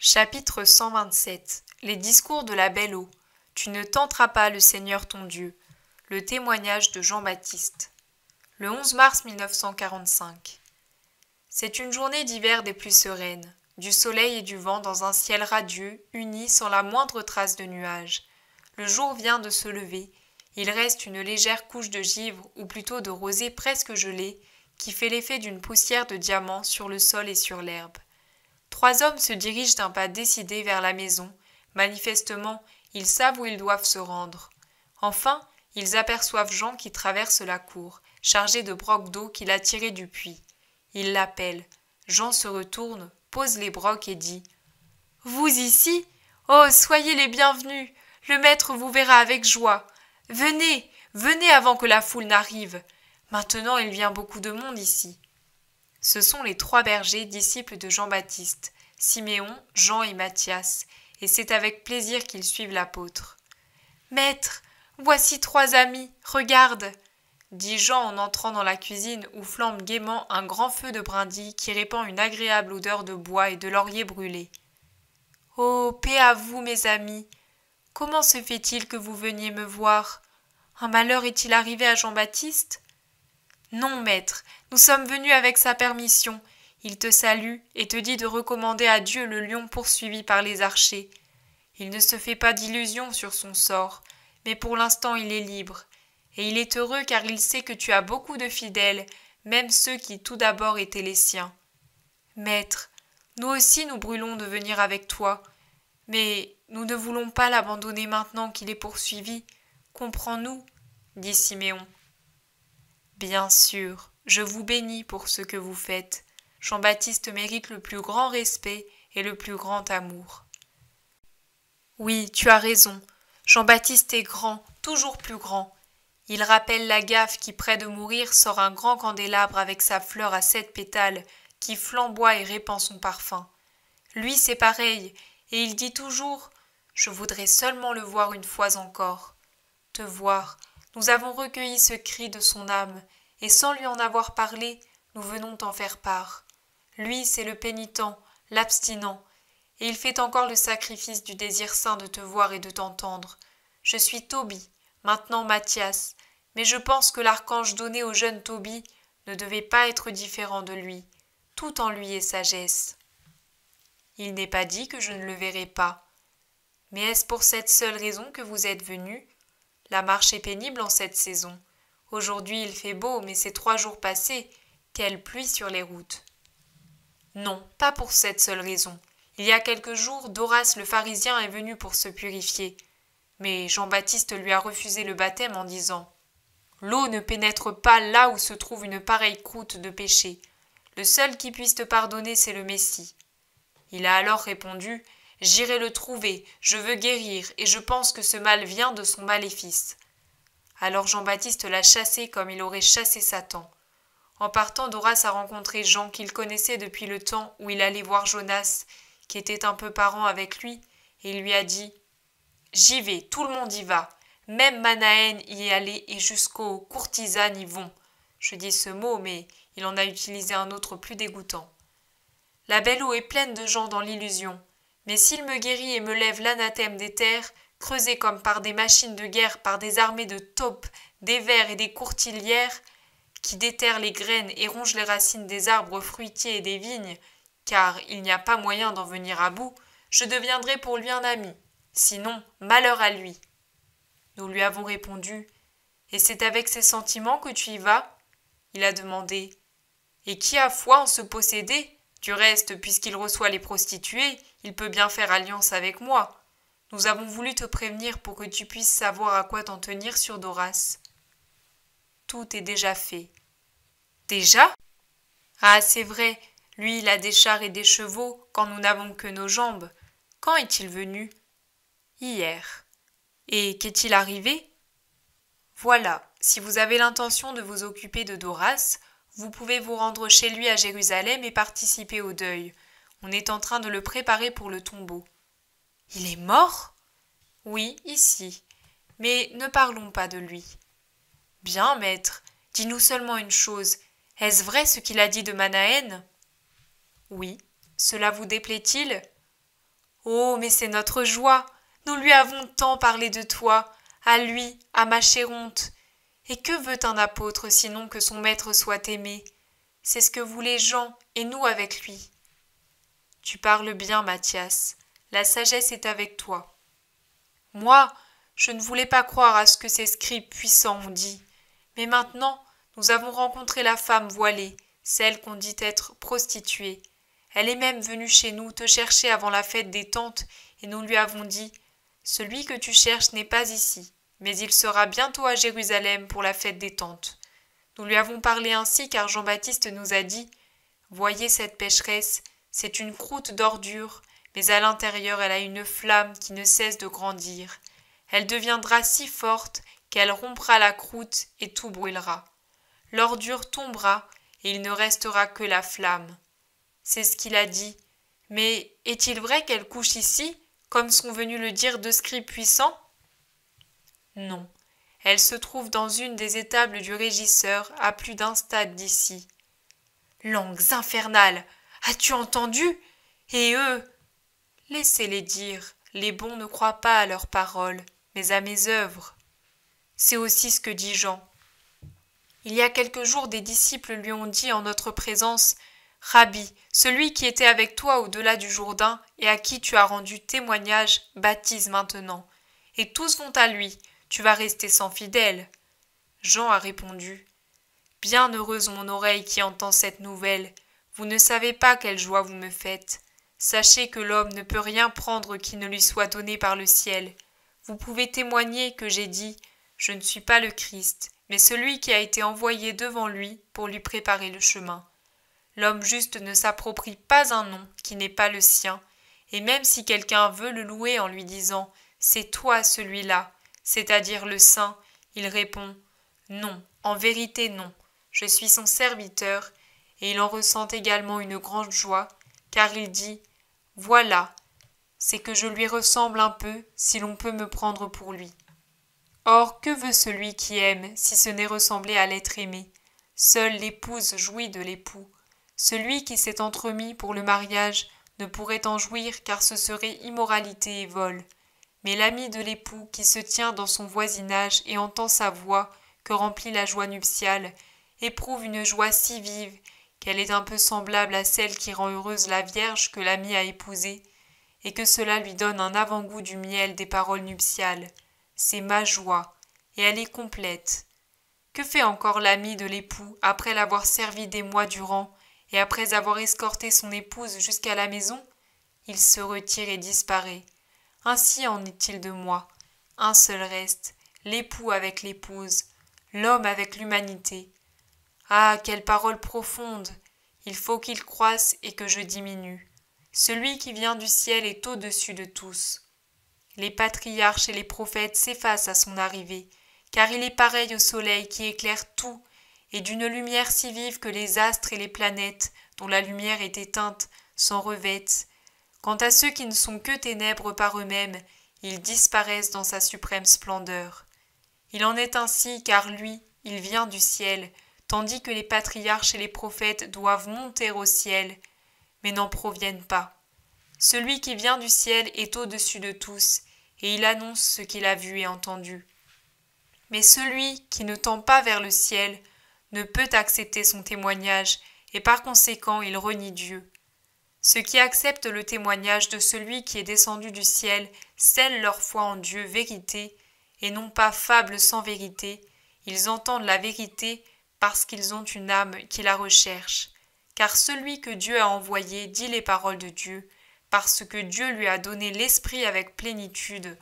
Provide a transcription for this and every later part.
Chapitre 127. Les discours de la belle eau. Tu ne tenteras pas le Seigneur ton Dieu. Le témoignage de Jean-Baptiste. Le 11 mars 1945. C'est une journée d'hiver des plus sereines. Du soleil et du vent dans un ciel radieux, unis sans la moindre trace de nuages. Le jour vient de se lever. Il reste une légère couche de givre, ou plutôt de rosée presque gelée, qui fait l'effet d'une poussière de diamant sur le sol et sur l'herbe. 3 hommes se dirigent d'un pas décidé vers la maison. Manifestement, ils savent où ils doivent se rendre. Enfin, ils aperçoivent Jean qui traverse la cour, chargé de brocs d'eau qu'il a tirés du puits. Ils l'appellent. Jean se retourne, pose les brocs et dit « Vous ici ? Oh, soyez les bienvenus. Le maître vous verra avec joie. Venez, venez avant que la foule n'arrive. Maintenant, il vient beaucoup de monde ici. » Ce sont les 3 bergers, disciples de Jean-Baptiste, Siméon, Jean et Matthias, et c'est avec plaisir qu'ils suivent l'apôtre. « Maître, voici 3 amis, regarde !» dit Jean en entrant dans la cuisine où flambe gaiement un grand feu de brindilles qui répand une agréable odeur de bois et de laurier brûlé. « Oh, paix à vous, mes amis ! Comment se fait-il que vous veniez me voir ? Un malheur est-il arrivé à Jean-Baptiste ? » « Non, maître, nous sommes venus avec sa permission. Il te salue et te dit de recommander à Dieu le lion poursuivi par les archers. Il ne se fait pas d'illusions sur son sort, mais pour l'instant il est libre. Et il est heureux car il sait que tu as beaucoup de fidèles, même ceux qui tout d'abord étaient les siens. Maître, nous aussi nous brûlons de venir avec toi, mais nous ne voulons pas l'abandonner maintenant qu'il est poursuivi. Comprends-nous, dit Siméon. Bien sûr, je vous bénis pour ce que vous faites. Jean-Baptiste mérite le plus grand respect et le plus grand amour. Oui, tu as raison. Jean-Baptiste est grand, toujours plus grand. Il rappelle la Gaffe qui, près de mourir, sort un grand candélabre avec sa fleur à 7 pétales, qui flamboie et répand son parfum. Lui, c'est pareil, et il dit toujours « Je voudrais seulement le voir une fois encore. » Te voir, nous avons recueilli ce cri de son âme, et sans lui en avoir parlé, nous venons t'en faire part. Lui, c'est le pénitent, l'abstinent, et il fait encore le sacrifice du désir saint de te voir et de t'entendre. Je suis Tobie, maintenant Matthias, mais je pense que l'archange donné au jeune Tobie ne devait pas être différent de lui. Tout en lui est sagesse. Il n'est pas dit que je ne le verrai pas. Mais est-ce pour cette seule raison que vous êtes venus ? La marche est pénible en cette saison. Aujourd'hui il fait beau, mais ces 3 jours passés, quelle pluie sur les routes. Non, pas pour cette seule raison. Il y a quelques jours, Doras le pharisien est venu pour se purifier. Mais Jean-Baptiste lui a refusé le baptême en disant « L'eau ne pénètre pas là où se trouve une pareille croûte de péché. Le seul qui puisse te pardonner, c'est le Messie. » Il a alors répondu « J'irai le trouver, je veux guérir, et je pense que ce mal vient de son maléfice. » Alors Jean-Baptiste l'a chassé comme il aurait chassé Satan. En partant, Doras a rencontré Jean qu'il connaissait depuis le temps où il allait voir Jonas, qui était un peu parent avec lui, et il lui a dit « J'y vais, tout le monde y va. Même Manaën y est allé et jusqu'aux courtisanes y vont. » Je dis ce mot, mais il en a utilisé un autre plus dégoûtant. La belle eau est pleine de gens dans l'illusion. Mais s'il me guérit et me lève l'anathème des terres, creusées comme par des machines de guerre, par des armées de taupes, des vers et des courtilières, qui déterrent les graines et rongent les racines des arbres fruitiers et des vignes, car il n'y a pas moyen d'en venir à bout, je deviendrai pour lui un ami. Sinon, malheur à lui. Nous lui avons répondu « Et c'est avec ces sentiments que tu y vas ?» Il a demandé « Et qui a foi en se posséder ? Du reste, puisqu'il reçoit les prostituées, il peut bien faire alliance avec moi. Nous avons voulu te prévenir pour que tu puisses savoir à quoi t'en tenir sur Doras. » Tout est déjà fait. Déjà ? Ah, c'est vrai, lui il a des chars et des chevaux quand nous n'avons que nos jambes. Quand est-il venu ? Hier. Et qu'est-il arrivé ? Voilà, si vous avez l'intention de vous occuper de Doras, vous pouvez vous rendre chez lui à Jérusalem et participer au deuil. On est en train de le préparer pour le tombeau. Il est mort ? Oui, ici. Mais ne parlons pas de lui. Bien, maître, dis-nous seulement une chose. Est-ce vrai ce qu'il a dit de Manaën ? Oui. Cela vous déplaît-il ? Oh, mais c'est notre joie. Nous lui avons tant parlé de toi, à lui, à ma chéronte. Et que veut un apôtre sinon que son maître soit aimé? C'est ce que voulaient Jean et nous avec lui. Tu parles bien, Matthias. La sagesse est avec toi. Moi, je ne voulais pas croire à ce que ces scribes puissants ont dit. Mais maintenant, nous avons rencontré la femme voilée, celle qu'on dit être prostituée. Elle est même venue chez nous te chercher avant la fête des tentes, et nous lui avons dit « Celui que tu cherches n'est pas ici, mais il sera bientôt à Jérusalem pour la fête des tentes. » Nous lui avons parlé ainsi car Jean-Baptiste nous a dit « Voyez cette pécheresse, c'est une croûte d'ordure, mais à l'intérieur elle a une flamme qui ne cesse de grandir. Elle deviendra si forte qu'elle rompra la croûte et tout brûlera. L'ordure tombera et il ne restera que la flamme. » C'est ce qu'il a dit. Mais est-il vrai qu'elle couche ici, comme sont venus le dire deux scribes puissants? Non. Elle se trouve dans une des étables du régisseur, à plus d'un stade d'ici. Langues infernales! As-tu entendu? Et eux? Laissez-les dire. Les bons ne croient pas à leurs paroles, mais à mes œuvres. C'est aussi ce que dit Jean. Il y a quelques jours, des disciples lui ont dit en notre présence « Rabbi, celui qui était avec toi au-delà du Jourdain et à qui tu as rendu témoignage, baptise maintenant. Et tous vont à lui, tu vas rester sans fidèle. » Jean a répondu « Bienheureuse mon oreille qui entend cette nouvelle. Vous ne savez pas quelle joie vous me faites. Sachez que l'homme ne peut rien prendre qui ne lui soit donné par le ciel. Vous pouvez témoigner que j'ai dit « Je ne suis pas le Christ, mais celui qui a été envoyé devant lui pour lui préparer le chemin. » L'homme juste ne s'approprie pas un nom qui n'est pas le sien, et même si quelqu'un veut le louer en lui disant « C'est toi celui-là », c'est-à-dire le saint, il répond « Non, en vérité non, je suis son serviteur », et il en ressent également une grande joie, car il dit « Voilà, c'est que je lui ressemble un peu, si l'on peut me prendre pour lui. » Or, que veut celui qui aime, si ce n'est ressembler à l'être aimé? Seule l'épouse jouit de l'époux. Celui qui s'est entremis pour le mariage ne pourrait en jouir car ce serait immoralité et vol. Mais l'ami de l'époux qui se tient dans son voisinage et entend sa voix que remplit la joie nuptiale, éprouve une joie si vive qu'elle est un peu semblable à celle qui rend heureuse la Vierge que l'ami a épousée, et que cela lui donne un avant-goût du miel des paroles nuptiales. C'est ma joie, et elle est complète. Que fait encore l'ami de l'époux après l'avoir servi des mois durant, et après avoir escorté son épouse jusqu'à la maison? Il se retire et disparaît. Ainsi en est-il de moi. Un seul reste, l'époux avec l'épouse, l'homme avec l'humanité. Ah, quelle parole profonde! Il faut qu'il croisse et que je diminue. Celui qui vient du ciel est au-dessus de tous. Les patriarches et les prophètes s'effacent à son arrivée, car il est pareil au soleil qui éclaire tout, et d'une lumière si vive que les astres et les planètes, dont la lumière est éteinte, s'en revêtent. Quant à ceux qui ne sont que ténèbres par eux-mêmes, ils disparaissent dans sa suprême splendeur. Il en est ainsi, car lui, il vient du ciel, tandis que les patriarches et les prophètes doivent monter au ciel, mais n'en proviennent pas. Celui qui vient du ciel est au-dessus de tous, et il annonce ce qu'il a vu et entendu. Mais celui qui ne tend pas vers le ciel ne peut accepter son témoignage, et par conséquent il renie Dieu. Ceux qui acceptent le témoignage de celui qui est descendu du ciel scellent leur foi en Dieu vérité, et non pas fable sans vérité. Ils entendent la vérité parce qu'ils ont une âme qui la recherche. Car celui que Dieu a envoyé dit les paroles de Dieu, parce que Dieu lui a donné l'Esprit avec plénitude.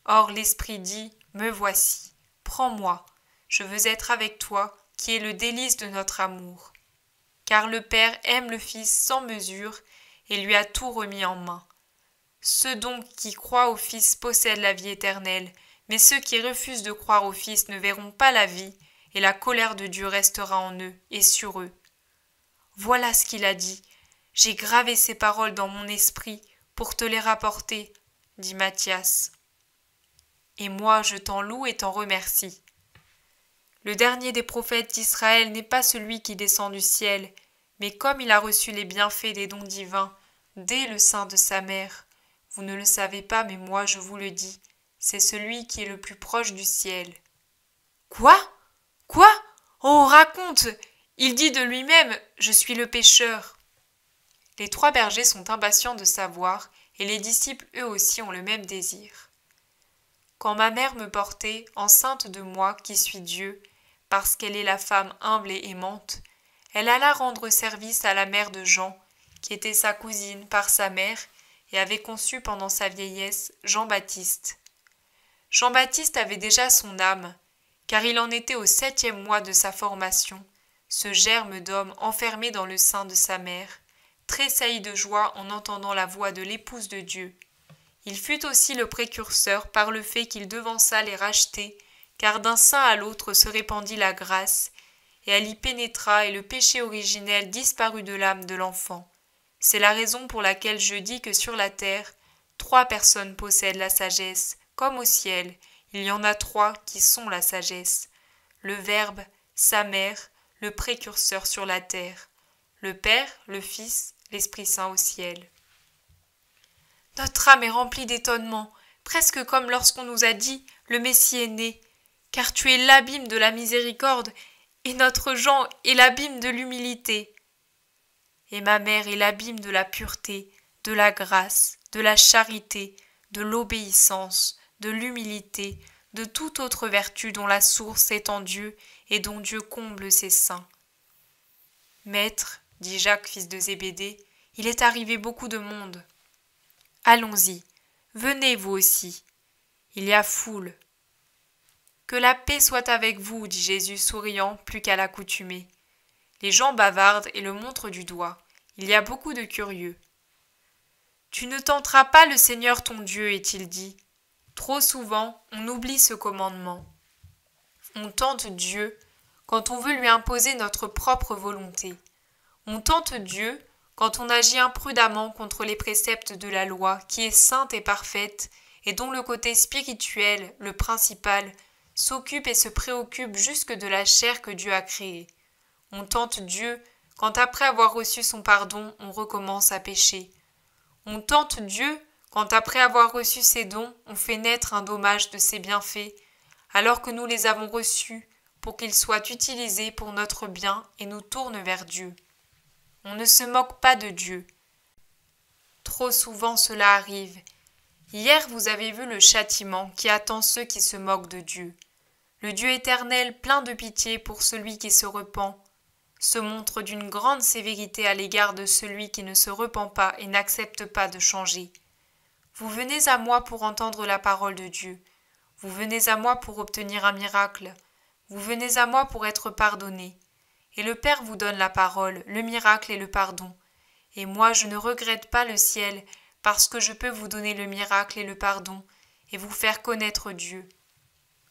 Or l'Esprit dit « Me voici, prends-moi, je veux être avec toi, qui est le délice de notre amour. » Car le Père aime le Fils sans mesure et lui a tout remis en main. Ceux donc qui croient au Fils possèdent la vie éternelle, mais ceux qui refusent de croire au Fils ne verront pas la vie, et la colère de Dieu restera en eux et sur eux. Voilà ce qu'il a dit. J'ai gravé ces paroles dans mon esprit pour te les rapporter, dit Matthias. Et moi je t'en loue et t'en remercie. Le dernier des prophètes d'Israël n'est pas celui qui descend du ciel, mais comme il a reçu les bienfaits des dons divins dès le sein de sa mère, Vous ne le savez pas, mais moi je vous le dis, c'est celui qui est le plus proche du ciel. » « Quoi? Quoi? Oh, raconte! Il dit de lui-même, je suis le pécheur. » Les 3 bergers sont impatients de savoir, et les disciples eux aussi ont le même désir. « Quand ma mère me portait, enceinte de moi qui suis Dieu, parce qu'elle est la femme humble et aimante, elle alla rendre service à la mère de Jean, qui était sa cousine par sa mère, et avait conçu pendant sa vieillesse Jean-Baptiste. Jean-Baptiste avait déjà son âme, car il en était au 7e mois de sa formation, ce germe d'homme enfermé dans le sein de sa mère, tressaillit de joie en entendant la voix de l'épouse de Dieu. Il fut aussi le précurseur par le fait qu'il devança les racheter, car d'un sein à l'autre se répandit la grâce, et elle y pénétra et le péché originel disparut de l'âme de l'enfant. C'est la raison pour laquelle je dis que sur la terre, 3 personnes possèdent la sagesse, comme au ciel, il y en a 3 qui sont la sagesse. Le Verbe, sa mère, le précurseur sur la terre, le Père, le Fils, l'Esprit Saint au ciel. Notre âme est remplie d'étonnement, presque comme lorsqu'on nous a dit « Le Messie est né », car tu es l'abîme de la miséricorde, et notre Jean est l'abîme de l'humilité. Et ma mère est l'abîme de la pureté, de la grâce, de la charité, de l'obéissance, de l'humilité, de toute autre vertu dont la source est en Dieu et dont Dieu comble ses saints. Maître, dit Jacques, fils de Zébédée, il est arrivé beaucoup de monde. Allons-y, venez vous aussi. Il y a foule. Que la paix soit avec vous, dit Jésus souriant plus qu'à l'accoutumée. Les gens bavardent et le montrent du doigt. Il y a beaucoup de curieux. Tu ne tenteras pas le Seigneur ton Dieu, est-il dit. Trop souvent, on oublie ce commandement. On tente Dieu quand on veut lui imposer notre propre volonté. On tente Dieu quand on agit imprudemment contre les préceptes de la loi qui est sainte et parfaite et dont le côté spirituel, le principal, s'occupe et se préoccupe jusque de la chair que Dieu a créée. On tente Dieu quand après avoir reçu son pardon, on recommence à pécher. On tente Dieu quand après avoir reçu ses dons, on fait naître un dommage de ses bienfaits, alors que nous les avons reçus pour qu'ils soient utilisés pour notre bien et nous tournent vers Dieu. On ne se moque pas de Dieu. Trop souvent cela arrive. Hier vous avez vu le châtiment qui attend ceux qui se moquent de Dieu. Le Dieu éternel, plein de pitié pour celui qui se repent, se montre d'une grande sévérité à l'égard de celui qui ne se repent pas et n'accepte pas de changer. Vous venez à moi pour entendre la parole de Dieu. Vous venez à moi pour obtenir un miracle. Vous venez à moi pour être pardonné. Et le Père vous donne la parole, le miracle et le pardon. Et moi je ne regrette pas le ciel, parce que je peux vous donner le miracle et le pardon, et vous faire connaître Dieu.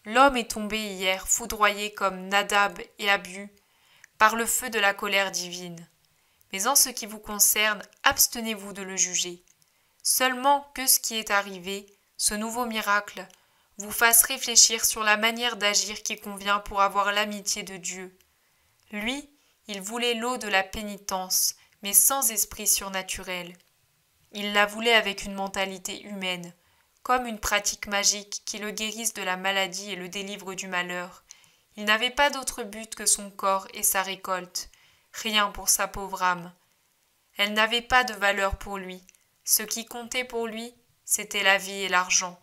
L'homme est tombé hier, foudroyé comme Nadab et Abihu, par le feu de la colère divine. Mais en ce qui vous concerne, abstenez-vous de le juger. Seulement que ce qui est arrivé, ce nouveau miracle, vous fasse réfléchir sur la manière d'agir qui convient pour avoir l'amitié de Dieu. Lui, il voulait l'eau de la pénitence, mais sans esprit surnaturel. Il la voulait avec une mentalité humaine, comme une pratique magique qui le guérisse de la maladie et le délivre du malheur. Il n'avait pas d'autre but que son corps et sa récolte, rien pour sa pauvre âme. Elle n'avait pas de valeur pour lui. Ce qui comptait pour lui, c'était la vie et l'argent.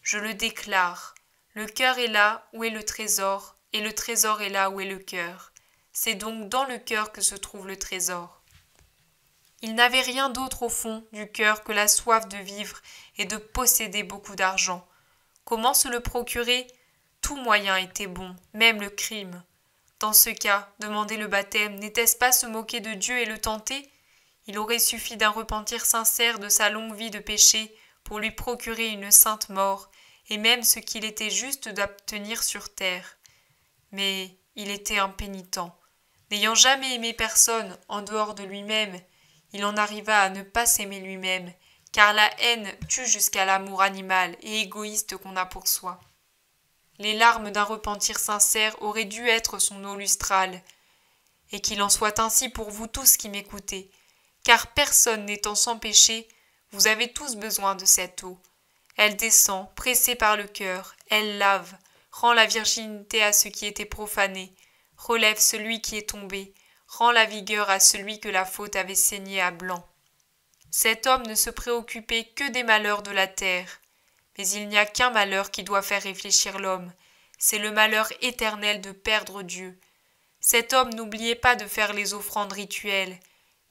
Je le déclare, le cœur est là où est le trésor, et le trésor est là où est le cœur. C'est donc dans le cœur que se trouve le trésor. Il n'avait rien d'autre au fond du cœur que la soif de vivre et de posséder beaucoup d'argent. Comment se le procurer? Tout moyen était bon, même le crime. Dans ce cas, demander le baptême, n'était-ce pas se moquer de Dieu et le tenter? Il aurait suffi d'un repentir sincère de sa longue vie de péché pour lui procurer une sainte mort, et même ce qu'il était juste d'obtenir sur terre. Mais il était impénitent. N'ayant jamais aimé personne en dehors de lui-même, il en arriva à ne pas s'aimer lui-même, car la haine tue jusqu'à l'amour animal et égoïste qu'on a pour soi. Les larmes d'un repentir sincère auraient dû être son eau lustrale, et qu'il en soit ainsi pour vous tous qui m'écoutez, car personne n'étant sans péché Vous avez tous besoin de cette eau. Elle descend, pressée par le cœur, elle lave, rend la virginité à ce qui était profané, relève celui qui est tombé, rend la vigueur à celui que la faute avait saigné à blanc. Cet homme ne se préoccupait que des malheurs de la terre. Mais il n'y a qu'un malheur qui doit faire réfléchir l'homme, c'est le malheur éternel de perdre Dieu. Cet homme n'oubliait pas de faire les offrandes rituelles,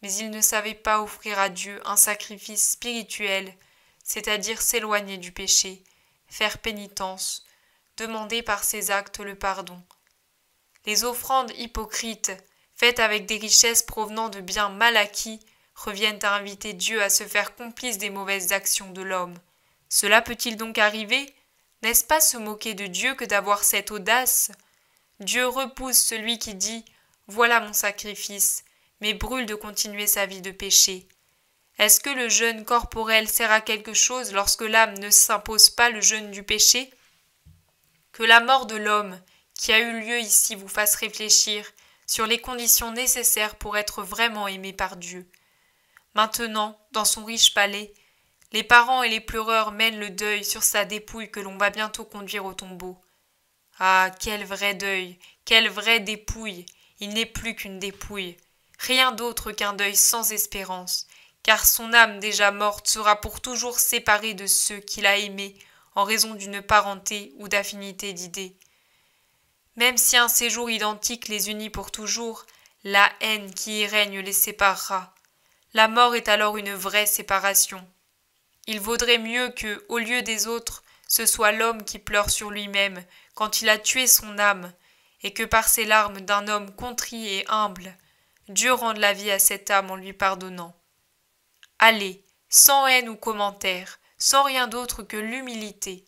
mais il ne savait pas offrir à Dieu un sacrifice spirituel, c'est-à-dire s'éloigner du péché, faire pénitence, demander par ses actes le pardon. Les offrandes hypocrites, faites avec des richesses provenant de biens mal acquis, reviennent à inviter Dieu à se faire complice des mauvaises actions de l'homme. Cela peut-il donc arriver? N'est-ce pas se moquer de Dieu que d'avoir cette audace? Dieu repousse celui qui dit « Voilà mon sacrifice », mais brûle de continuer sa vie de péché. Est-ce que le jeûne corporel sert à quelque chose lorsque l'âme ne s'impose pas le jeûne du péché? Que la mort de l'homme, qui a eu lieu ici, vous fasse réfléchir sur les conditions nécessaires pour être vraiment aimé par Dieu. Maintenant, dans son riche palais, les parents et les pleureurs mènent le deuil sur sa dépouille que l'on va bientôt conduire au tombeau. Ah, quel vrai deuil, quelle vraie dépouille! Il n'est plus qu'une dépouille, rien d'autre qu'un deuil sans espérance, car son âme déjà morte sera pour toujours séparée de ceux qu'il a aimés en raison d'une parenté ou d'affinité d'idées. Même si un séjour identique les unit pour toujours, la haine qui y règne les séparera. La mort est alors une vraie séparation. Il vaudrait mieux que, au lieu des autres, ce soit l'homme qui pleure sur lui-même quand il a tué son âme, et que par ces larmes d'un homme contrit et humble, Dieu rende la vie à cette âme en lui pardonnant. Allez, sans haine ou commentaire, sans rien d'autre que l'humilité,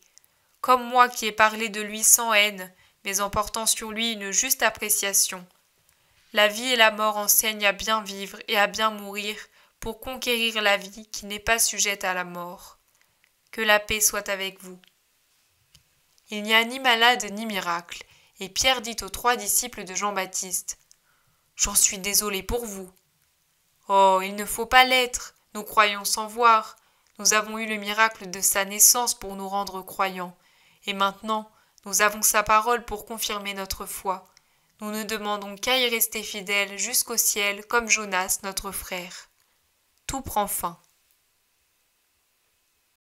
comme moi qui ai parlé de lui sans haine, mais en portant sur lui une juste appréciation. La vie et la mort enseignent à bien vivre et à bien mourir pour conquérir la vie qui n'est pas sujette à la mort. Que la paix soit avec vous. Il n'y a ni malade ni miracle, et Pierre dit aux 3 disciples de Jean-Baptiste « J'en suis désolé pour vous. »« Oh, il ne faut pas l'être, nous croyons sans voir. Nous avons eu le miracle de sa naissance pour nous rendre croyants, et maintenant nous avons sa parole pour confirmer notre foi. Nous ne demandons qu'à y rester fidèles jusqu'au ciel comme Jonas notre frère. » Tout prend fin.